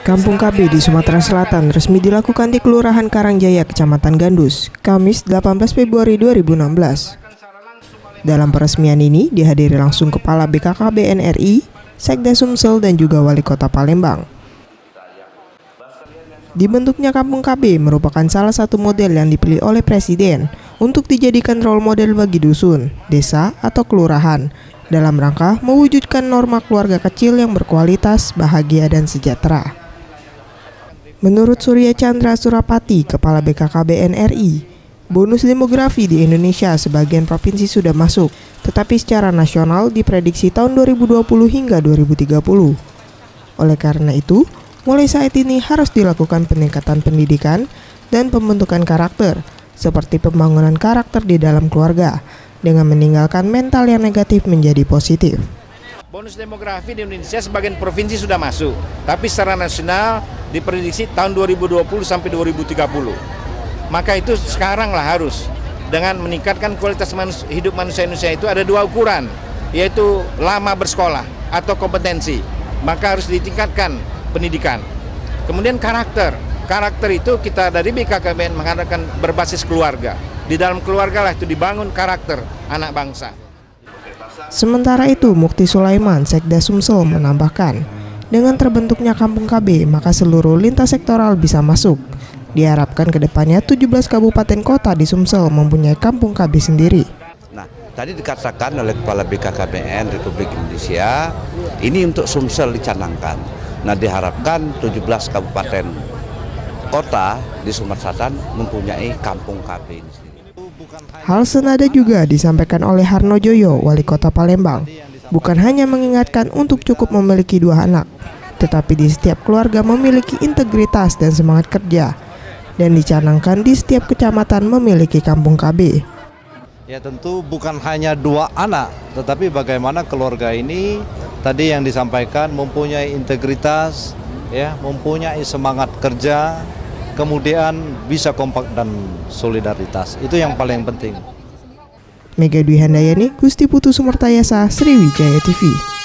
Kampung KB di Sumatera Selatan resmi dilakukan di Kelurahan Karangjaya, Kecamatan Gandus, Kamis 18 Februari 2016. Dalam peresmian ini dihadiri langsung Kepala BKKBN RI, Sekda Sumsel dan juga Wali Kota Palembang. Dibentuknya Kampung KB merupakan salah satu model yang dipilih oleh Presiden untuk dijadikan role model bagi dusun, desa, atau kelurahan dalam rangka mewujudkan norma keluarga kecil yang berkualitas, bahagia, dan sejahtera. Menurut Surya Chandra Surapati, Kepala BKKBN RI, bonus demografi di Indonesia sebagian provinsi sudah masuk, tetapi secara nasional diprediksi tahun 2020 hingga 2030. Oleh karena itu, mulai saat ini harus dilakukan peningkatan pendidikan dan pembentukan karakter, seperti pembangunan karakter di dalam keluarga, dengan meninggalkan mental yang negatif menjadi positif. Bonus demografi di Indonesia sebagian provinsi sudah masuk, tapi secara nasional diprediksi tahun 2020 sampai 2030. Maka itu sekaranglah harus dengan meningkatkan kualitas hidup manusia Indonesia itu ada dua ukuran, yaitu lama bersekolah atau kompetensi. Maka harus ditingkatkan pendidikan. Kemudian karakter itu kita dari BKKBN mengadakan berbasis keluarga. Di dalam keluarga lah itu dibangun karakter anak bangsa. Sementara itu, Mukti Sulaiman, Sekda Sumsel menambahkan, dengan terbentuknya Kampung KB, maka seluruh lintas sektoral bisa masuk. Diharapkan ke depannya 17 kabupaten kota di Sumsel mempunyai Kampung KB sendiri. Nah, tadi dikatakan oleh Kepala BKKBN Republik Indonesia, ini untuk Sumsel dicanangkan. Nah, diharapkan 17 kabupaten kota di Sumatera Selatan mempunyai Kampung KB ini sendiri. Hal senada juga disampaikan oleh Harno Joyo, Wali Kota Palembang. Bukan hanya mengingatkan untuk cukup memiliki 2 anak, tetapi di setiap keluarga memiliki integritas dan semangat kerja, dan dicanangkan di setiap kecamatan memiliki Kampung KB. Ya tentu bukan hanya 2 anak, tetapi bagaimana keluarga ini tadi yang disampaikan mempunyai integritas, ya, mempunyai semangat kerja, kemudian bisa kompak dan solidaritas. Itu yang paling penting. Mega Dwi Handayani, Gusti Putu Sumertayasa, Sriwijaya TV.